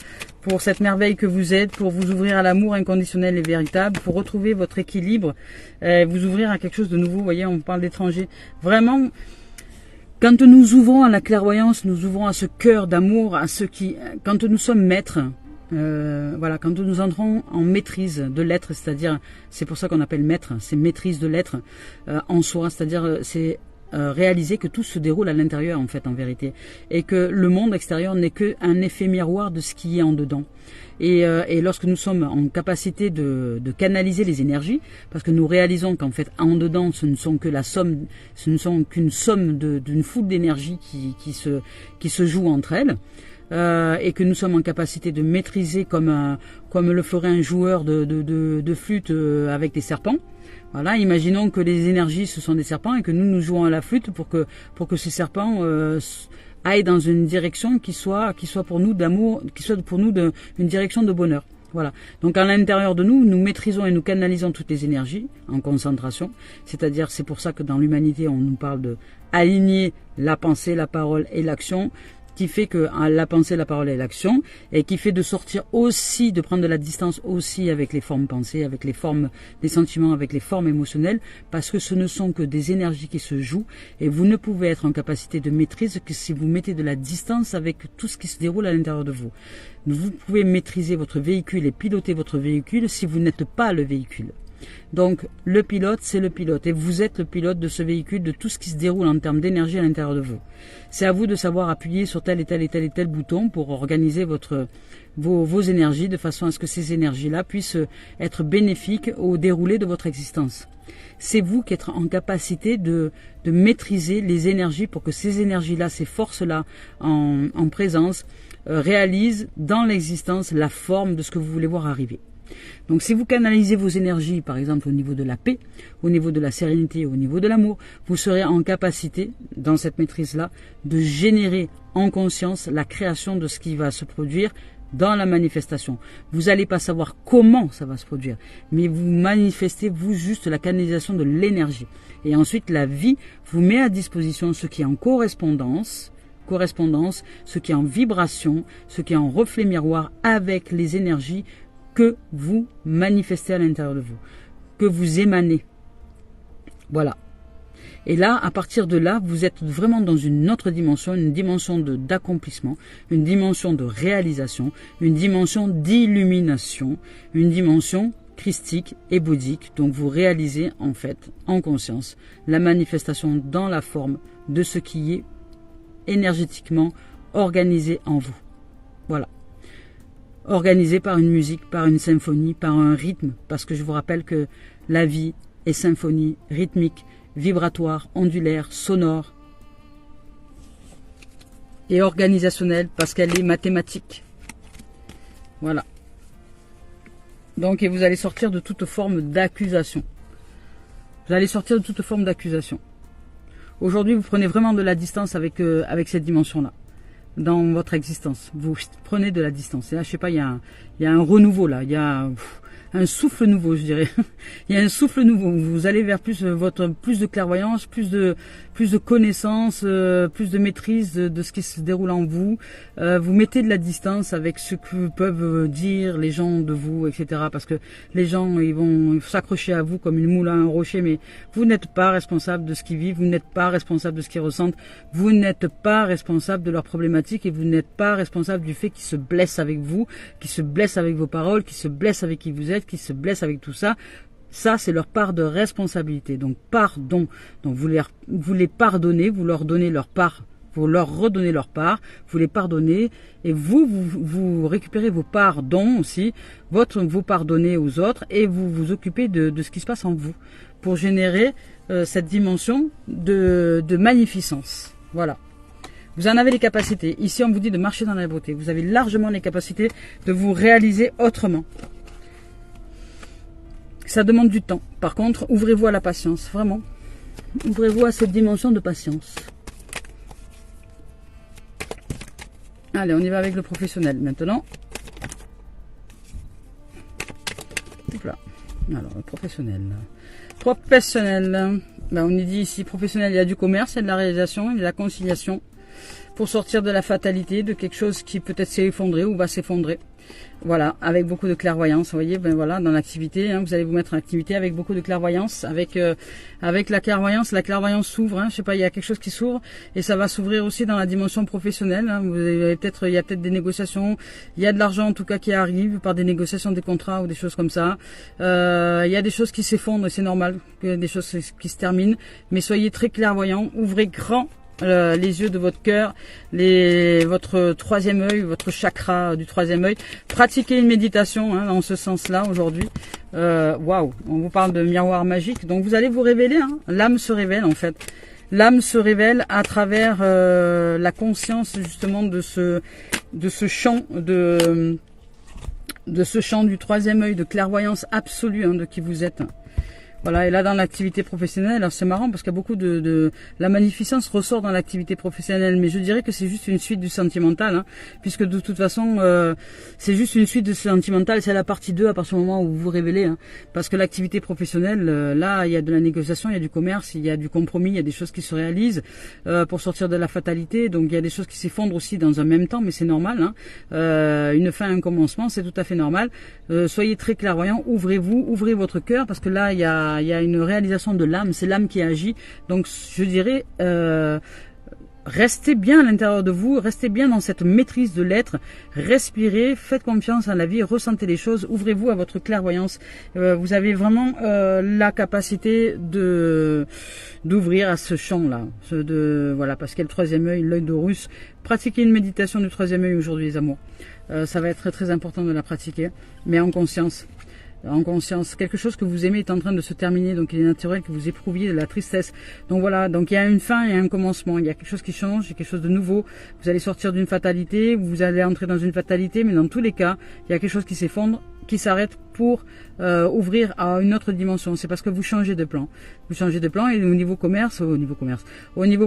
cette merveille que vous êtes, pour vous ouvrir à l'amour inconditionnel et véritable, pour retrouver votre équilibre, vous ouvrir à quelque chose de nouveau. Vous voyez, on parle d'étranger. Vraiment. Quand nous ouvrons à la clairvoyance, nous ouvrons à ce cœur d'amour, quand nous sommes maîtres, quand nous entrons en maîtrise de l'être, c'est-à-dire, c'est pour ça qu'on appelle maître, c'est maîtrise de l'être en soi, c'est-à-dire c'est réaliser que tout se déroule à l'intérieur en fait en vérité, et que le monde extérieur n'est qu'un effet miroir de ce qui est en dedans. Et lorsque nous sommes en capacité de canaliser les énergies, parce que nous réalisons qu'en fait en dedans ce ne sont que la somme, ce ne sont qu'une somme d'une foule d'énergie qui se joue entre elles, et que nous sommes en capacité de maîtriser comme le ferait un joueur de flûte avec des serpents. Voilà, imaginons que les énergies ce sont des serpents et que nous jouons à la flûte pour que ces serpents aillent dans une direction qui soit pour nous d'amour, qui soit pour nous une direction de bonheur. Voilà. Donc à l'intérieur de nous, nous maîtrisons et nous canalisons toutes les énergies en concentration. C'est-à-dire, c'est pour ça que dans l'humanité, on nous parle de aligner la pensée, la parole et l'action, qui fait que la pensée, la parole et l'action, et qui fait de sortir aussi, de prendre de la distance aussi avec les formes pensées, avec les formes des sentiments, avec les formes émotionnelles, parce que ce ne sont que des énergies qui se jouent, et vous ne pouvez être en capacité de maîtrise que si vous mettez de la distance avec tout ce qui se déroule à l'intérieur de vous. Vous pouvez maîtriser votre véhicule et piloter votre véhicule si vous n'êtes pas le véhicule. Donc le pilote, c'est le pilote, et vous êtes le pilote de ce véhicule, de tout ce qui se déroule en termes d'énergie à l'intérieur de vous. C'est à vous de savoir appuyer sur tel et tel et tel et tel bouton pour organiser vos énergies de façon à ce que ces énergies-là puissent être bénéfiques au déroulé de votre existence. C'est vous qui êtes en capacité de maîtriser les énergies pour que ces énergies-là, ces forces-là en présence, réalisent dans l'existence la forme de ce que vous voulez voir arriver. Donc si vous canalisez vos énergies, par exemple au niveau de la paix, au niveau de la sérénité, au niveau de l'amour, vous serez en capacité, dans cette maîtrise-là, de générer en conscience la création de ce qui va se produire dans la manifestation. Vous n'allez pas savoir comment ça va se produire, mais vous manifestez, vous, juste la canalisation de l'énergie. Et ensuite, la vie vous met à disposition ce qui est en correspondance, ce qui est en vibration, ce qui est en reflet miroir avec les énergies que vous manifestez à l'intérieur de vous, que vous émanez. Voilà. Et là, à partir de là, vous êtes vraiment dans une autre dimension, une dimension d'accomplissement, une dimension de réalisation, une dimension d'illumination, une dimension christique et bouddhique. Donc vous réalisez en fait, en conscience, la manifestation dans la forme de ce qui est énergétiquement organisé en vous. Voilà. Organisé par une musique, par une symphonie, par un rythme, parce que je vous rappelle que la vie est symphonie, rythmique, vibratoire, ondulaire, sonore et organisationnelle, parce qu'elle est mathématique. Voilà. Donc, et vous allez sortir de toute forme d'accusation. Vous allez sortir de toute forme d'accusation. Aujourd'hui, vous prenez vraiment de la distance avec cette dimension-là. Dans votre existence, vous prenez de la distance. Et là, je sais pas, il y a un renouveau là, il y a un souffle nouveau, je dirais. Il y a un souffle nouveau. Vous allez vers plus de clairvoyance, plus de connaissance, plus de maîtrise de ce qui se déroule en vous. Vous mettez de la distance avec ce que peuvent dire les gens de vous, etc. Parce que les gens, ils vont s'accrocher à vous comme une moule à un rocher, mais vous n'êtes pas responsable de ce qu'ils vivent, vous n'êtes pas responsable de ce qu'ils ressentent, vous n'êtes pas responsable de leurs problématiques et vous n'êtes pas responsable du fait qu'ils se blessent avec vous, qu'ils se blessent avec vos paroles, qu'ils se blessent avec qui vous êtes, qui se blessent avec tout ça. Ça, c'est leur part de responsabilité. Donc, pardon. Donc, vous les pardonnez, vous leur donnez leur part, vous leur redonnez leur part, vous les pardonnez, et vous récupérez vos pardons aussi, vous pardonnez aux autres, et vous vous occupez de ce qui se passe en vous, pour générer cette dimension de magnificence. Voilà. Vous en avez les capacités. Ici, on vous dit de marcher dans la beauté. Vous avez largement les capacités de vous réaliser autrement. Ça demande du temps. Par contre, ouvrez-vous à la patience, vraiment. Ouvrez-vous à cette dimension de patience. Allez, on y va avec le professionnel maintenant. Hop là. Alors, le professionnel. Professionnel. Ben, on est dit ici, professionnel, il y a du commerce, il y a de la réalisation, il y a de la conciliation. pour sortir de la fatalité, de quelque chose qui peut-être s'est effondré ou va s'effondrer. Voilà, avec beaucoup de clairvoyance, vous voyez, ben voilà, dans l'activité, hein, vous allez vous mettre en activité avec beaucoup de clairvoyance, avec la clairvoyance s'ouvre, hein, je sais pas, il y a quelque chose qui s'ouvre, et ça va s'ouvrir aussi dans la dimension professionnelle, hein, vous avez peut-être, il y a peut-être des négociations, il y a de l'argent en tout cas qui arrive par des négociations des contrats ou des choses comme ça, il y a des choses qui s'effondrent, et c'est normal, que des choses qui se terminent, mais soyez très clairvoyants, ouvrez grand les yeux de votre cœur, votre troisième œil, votre chakra du troisième œil. Pratiquez une méditation hein, dans ce sens-là aujourd'hui. Waouh, on vous parle de miroir magique. Donc vous allez vous révéler. Hein. L'âme se révèle en fait. L'âme se révèle à travers la conscience justement de ce champ ce champ du troisième œil, de clairvoyance absolue hein, de qui vous êtes. Voilà, et là dans l'activité professionnelle, alors c'est marrant parce qu'il y a beaucoup la magnificence ressort dans l'activité professionnelle, mais je dirais que c'est juste une suite du sentimental, hein, puisque de toute façon, c'est juste une suite du sentimental, c'est la partie 2 à partir du moment où vous vous révélez, hein, parce que l'activité professionnelle, là, il y a de la négociation, il y a du commerce, il y a du compromis, il y a des choses qui se réalisent pour sortir de la fatalité, donc il y a des choses qui s'effondrent aussi dans un même temps, mais c'est normal, hein, une fin, un commencement, c'est tout à fait normal. Soyez très clairvoyants, ouvrez votre cœur, parce que là, il y a une réalisation de l'âme, c'est l'âme qui agit. Donc je dirais, restez bien à l'intérieur de vous, restez bien dans cette maîtrise de l'être, respirez, faites confiance à la vie, ressentez les choses, ouvrez-vous à votre clairvoyance. Vous avez vraiment la capacité d'ouvrir à ce champ-là. Voilà, parce qu'il y a le troisième œil, l'œil d'Horus. Pratiquez une méditation du troisième œil aujourd'hui, les amours. Ça va être très très important de la pratiquer, mais en conscience. En conscience, quelque chose que vous aimez est en train de se terminer, donc il est naturel que vous éprouviez de la tristesse. Donc voilà, donc il y a une fin et un commencement, il y a quelque chose qui change, il y a quelque chose de nouveau. Vous allez sortir d'une fatalité, vous allez entrer dans une fatalité, mais dans tous les cas, il y a quelque chose qui s'effondre, qui s'arrête pour ouvrir à une autre dimension. C'est parce que vous changez de plan. Vous changez de plan et au niveau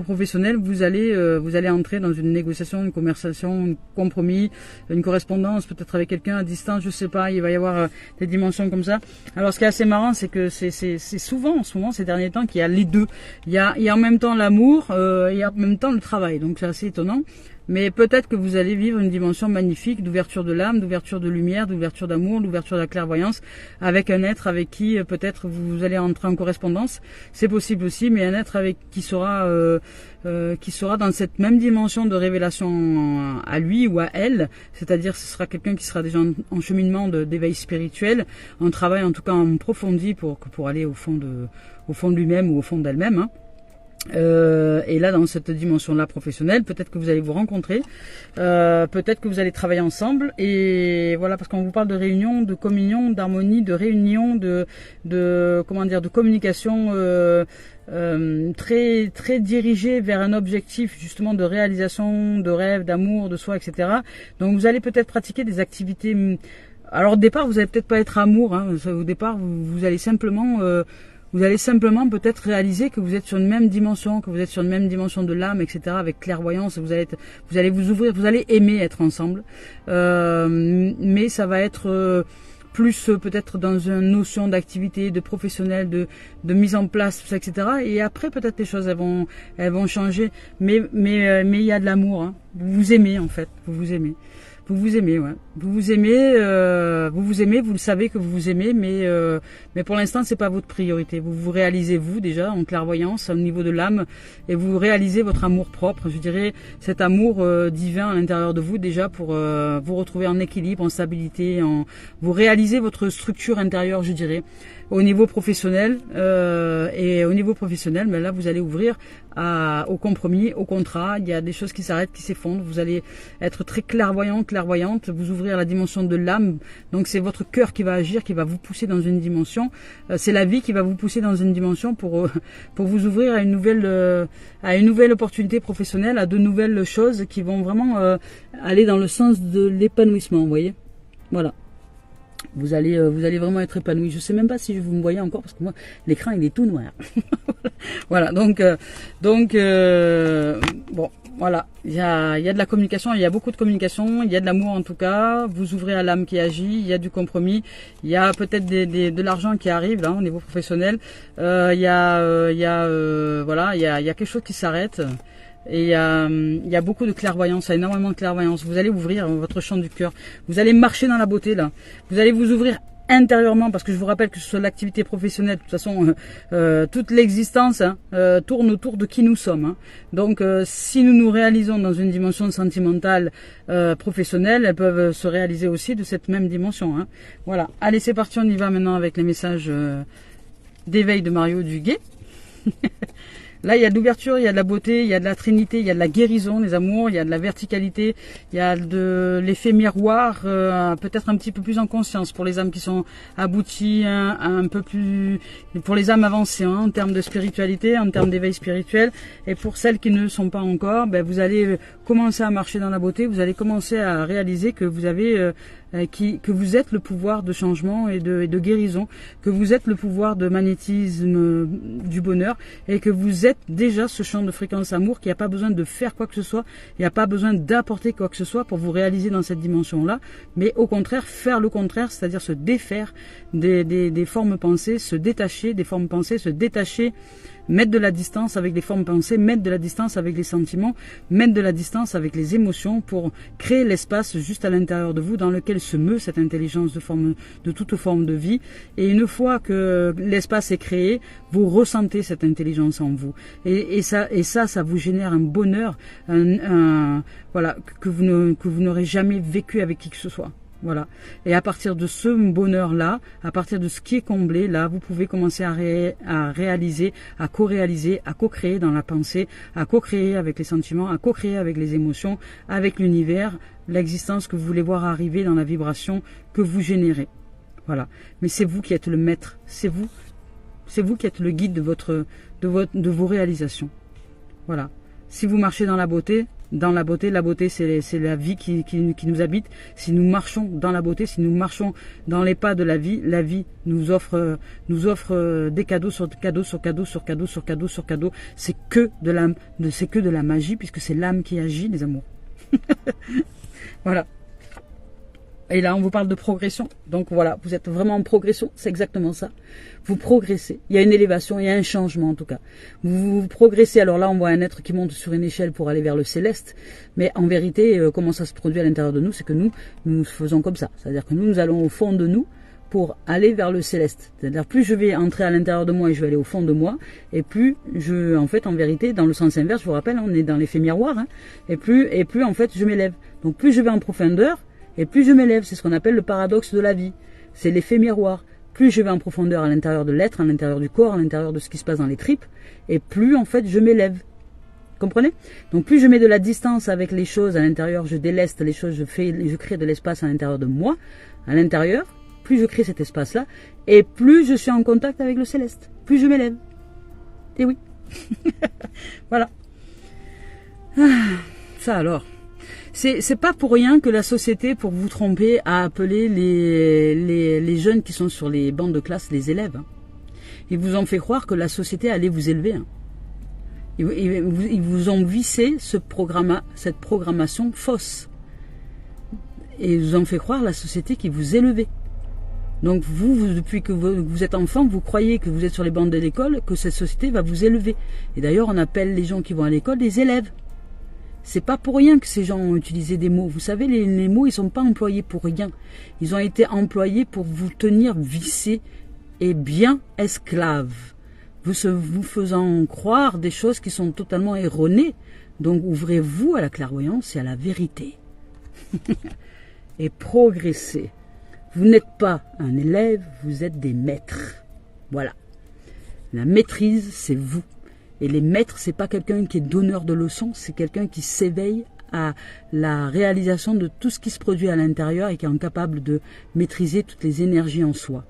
professionnel, vous allez entrer dans une négociation, une conversation, un compromis, une correspondance, peut-être avec quelqu'un à distance, je sais pas, il va y avoir des dimensions comme ça. Alors ce qui est assez marrant, c'est que c'est souvent en ce moment, ces derniers temps, qu'il y a les deux. Il y a en même temps l'amour et en même temps le travail. Donc c'est assez étonnant. Mais peut-être que vous allez vivre une dimension magnifique d'ouverture de l'âme, d'ouverture de lumière, d'ouverture d'amour, d'ouverture de la clairvoyance avec un être avec qui peut-être vous allez entrer en correspondance. C'est possible aussi, mais un être avec qui sera dans cette même dimension de révélation à lui ou à elle. C'est-à-dire ce sera quelqu'un qui sera déjà en cheminement d'éveil spirituel, en travail en tout cas en profondi pour aller au fond de lui-même ou au fond d'elle-même. Hein. Et là dans cette dimension-là professionnelle, peut-être que vous allez vous rencontrer, peut-être que vous allez travailler ensemble, et voilà, parce qu'on vous parle de réunion, de communion, d'harmonie, de réunion, de communication très très dirigée vers un objectif justement de réalisation, de rêve, d'amour, de soi, etc. Donc vous allez peut-être pratiquer des activités. Alors au départ, vous allez peut-être pas être amour, hein. Au départ, vous allez simplement peut-être réaliser que vous êtes sur une même dimension, de l'âme, etc., avec clairvoyance. Vous allez vous ouvrir, vous allez aimer être ensemble, mais ça va être plus peut-être dans une notion d'activité, de professionnel, de mise en place, tout ça, etc. Et après peut-être les choses elles vont changer, mais il y a de l'amour. Hein. Vous vous aimez en fait, vous vous aimez. Vous vous aimez, ouais. Vous vous aimez, vous le savez que vous vous aimez, mais pour l'instant c'est pas votre priorité. Vous vous réalisez vous déjà en clairvoyance au niveau de l'âme, et vous réalisez votre amour propre, je dirais cet amour divin à l'intérieur de vous déjà pour vous retrouver en équilibre, en stabilité, vous réalisez votre structure intérieure, je dirais. Au niveau professionnel, mais là vous allez ouvrir au compromis, au contrat. Il y a des choses qui s'arrêtent, qui s'effondrent. Vous allez être très clairvoyante, vous ouvrir à la dimension de l'âme. Donc c'est votre cœur qui va agir, qui va vous pousser dans une dimension. C'est la vie qui va vous pousser dans une dimension pour vous ouvrir à une nouvelle opportunité professionnelle, à de nouvelles choses qui vont vraiment aller dans le sens de l'épanouissement. Vous voyez, voilà. Vous allez vraiment être épanoui. Je sais même pas si vous me voyez encore parce que moi l'écran il est tout noir. Voilà, donc bon, voilà, il y a de la communication, il y a beaucoup de communication, il y a de l'amour en tout cas. Vous ouvrez à l'âme qui agit, il y a du compromis, il y a peut-être de l'argent qui arrive là au niveau professionnel. Il y a quelque chose qui s'arrête. Et il y a beaucoup de clairvoyance, il y a énormément de clairvoyance. Vous allez ouvrir votre champ du cœur. Vous allez marcher dans la beauté là. Vous allez vous ouvrir intérieurement, parce que je vous rappelle que ce soit l'activité professionnelle, de toute façon, toute l'existence tourne autour de qui nous sommes. Hein. Donc, si nous nous réalisons dans une dimension sentimentale professionnelle, elles peuvent se réaliser aussi de cette même dimension. Hein. Voilà. Allez, c'est parti, on y va maintenant avec les messages d'éveil de Mario Duguay. Là, il y a de l'ouverture, il y a de la beauté, il y a de la trinité, il y a de la guérison, les amours, il y a de la verticalité, il y a de l'effet miroir, peut-être un petit peu plus en conscience pour les âmes qui sont abouties, un peu plus, pour les âmes avancées hein, en termes de spiritualité, en termes d'éveil spirituel. Et pour celles qui ne le sont pas encore, ben, vous allez commencer à marcher dans la beauté, vous allez commencer à réaliser que vous avez que vous êtes le pouvoir de changement et de guérison, que vous êtes le pouvoir de magnétisme du bonheur et que vous êtes déjà ce champ de fréquence amour, qu'il n'y a pas besoin de faire quoi que ce soit, il n'y a pas besoin d'apporter quoi que ce soit pour vous réaliser dans cette dimension-là, mais au contraire, faire le contraire, c'est-à-dire se défaire des formes pensées, se détacher des formes pensées, se détacher, mettre de la distance avec les formes pensées, mettre de la distance avec les sentiments, mettre de la distance avec les émotions pour créer l'espace juste à l'intérieur de vous dans lequel se meut cette intelligence de toute forme de vie. Et une fois que l'espace est créé, vous ressentez cette intelligence en vous. Et ça vous génère un bonheur, voilà, que vous n'aurez jamais vécu avec qui que ce soit. Voilà. Et à partir de ce bonheur-là, à partir de ce qui est comblé, là, vous pouvez commencer à réaliser, à co-réaliser, à co-créer dans la pensée, à co-créer avec les sentiments, à co-créer avec les émotions, avec l'univers, l'existence que vous voulez voir arriver dans la vibration que vous générez. Voilà. Mais c'est vous qui êtes le maître. C'est vous qui êtes le guide de vos réalisations. Voilà. Si vous marchez dans la beauté, la beauté c'est la vie qui nous habite. Si nous marchons dans la beauté, si nous marchons dans les pas de la vie nous offre des cadeaux sur cadeaux sur cadeaux sur cadeaux sur cadeaux sur cadeaux. C'est que de la magie puisque c'est l'âme qui agit, les amours. Voilà. Et là, on vous parle de progression. Donc voilà, vous êtes vraiment en progression. C'est exactement ça. Vous progressez. Il y a une élévation, il y a un changement en tout cas. Vous progressez. Alors là, on voit un être qui monte sur une échelle pour aller vers le céleste. Mais en vérité, comment ça se produit à l'intérieur de nous, c'est que nous faisons comme ça. C'est-à-dire que nous allons au fond de nous pour aller vers le céleste. C'est-à-dire plus je vais entrer à l'intérieur de moi et je vais aller au fond de moi, et plus en vérité, dans le sens inverse, je vous rappelle, on est dans l'effet miroir, hein, et plus en fait je m'élève. Donc plus je vais en profondeur, et plus je m'élève, c'est ce qu'on appelle le paradoxe de la vie. C'est l'effet miroir. Plus je vais en profondeur à l'intérieur de l'être, à l'intérieur du corps, à l'intérieur de ce qui se passe dans les tripes, et plus en fait je m'élève. Comprenez? Donc plus je mets de la distance avec les choses à l'intérieur, je déleste les choses, je crée de l'espace à l'intérieur de moi, à l'intérieur, plus je crée cet espace-là, et plus je suis en contact avec le céleste, plus je m'élève. Et oui. Voilà. Ça alors. C'est pas pour rien que la société, pour vous tromper, a appelé les jeunes qui sont sur les bancs de classe les élèves. Hein. Ils vous ont fait croire que la société allait vous élever. Hein. Ils vous ont vissé cette programmation fausse. Et ils vous ont fait croire la société qui vous élevait. Donc vous, depuis que vous êtes enfant, vous croyez que vous êtes sur les bancs de l'école, que cette société va vous élever. Et d'ailleurs, on appelle les gens qui vont à l'école des élèves. C'est pas pour rien que ces gens ont utilisé des mots. Vous savez, les mots, ils sont pas employés pour rien. Ils ont été employés pour vous tenir vissés et bien esclaves. Vous faisant croire des choses qui sont totalement erronées. Donc ouvrez-vous à la clairvoyance et à la vérité. Et progressez. Vous n'êtes pas un élève, vous êtes des maîtres. Voilà. La maîtrise, c'est vous. Et les maîtres, c'est pas quelqu'un qui est donneur de leçons, c'est quelqu'un qui s'éveille à la réalisation de tout ce qui se produit à l'intérieur et qui est incapable de maîtriser toutes les énergies en soi.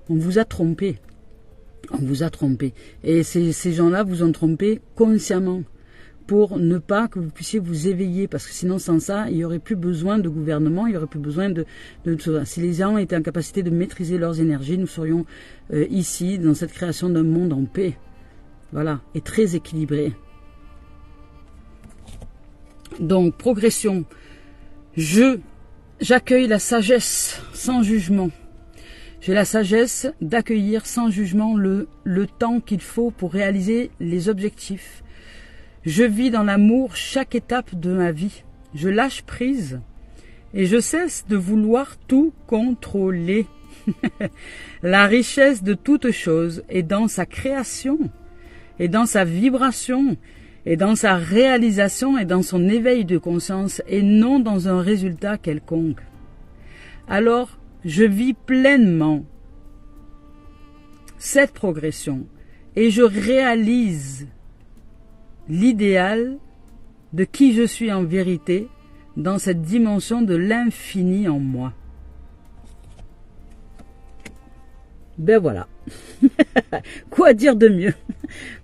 On vous a trompé. On vous a trompé. Et ces gens-là vous ont trompé consciemment pour ne pas que vous puissiez vous éveiller. Parce que sinon, sans ça, il n'y aurait plus besoin de gouvernement, il n'y aurait plus besoin de... Si les gens étaient en capacité de maîtriser leurs énergies, nous serions ici, dans cette création d'un monde en paix. Voilà, et très équilibré. Donc, progression. J'accueille la sagesse sans jugement. J'ai la sagesse d'accueillir sans jugement le temps qu'il faut pour réaliser les objectifs. Je vis dans l'amour chaque étape de ma vie. Je lâche prise et je cesse de vouloir tout contrôler. La richesse de toute chose est dans sa création, et dans sa vibration, et dans sa réalisation, et dans son éveil de conscience, et non dans un résultat quelconque. Alors, je vis pleinement cette progression, et je réalise l'idéal de qui je suis en vérité dans cette dimension de l'infini en moi. Ben voilà. Quoi dire de mieux?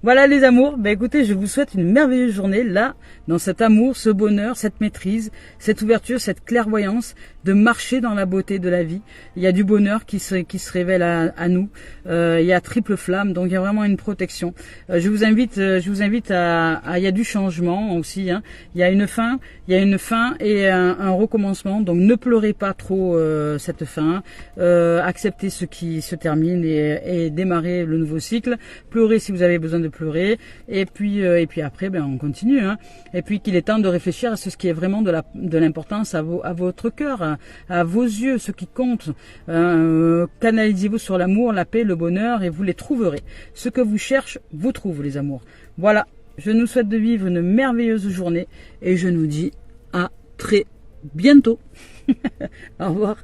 Voilà les amours, ben écoutez, je vous souhaite une merveilleuse journée là, dans cet amour, ce bonheur, cette maîtrise, cette ouverture, cette clairvoyance, de marcher dans la beauté de la vie. Il y a du bonheur qui se révèle à nous. Il y a triple flamme, donc il y a vraiment une protection. Je vous invite à il y a du changement aussi. Hein. Il y a une fin et un recommencement. Donc ne pleurez pas trop cette fin. Acceptez ce qui se termine et démarrez le nouveau cycle. Pleurez si vous avez besoin de pleurer. Et puis après, ben on continue. Hein. Et puis qu'il est temps de réfléchir à ce qui est vraiment de l'importance à votre cœur, à vos yeux, ce qui compte. Canalisez-vous sur l'amour, la paix, le bonheur et vous les trouverez. Ce que vous cherchez, vous trouvez les amours. Voilà, je nous souhaite de vivre une merveilleuse journée et je nous dis à très bientôt. Au revoir.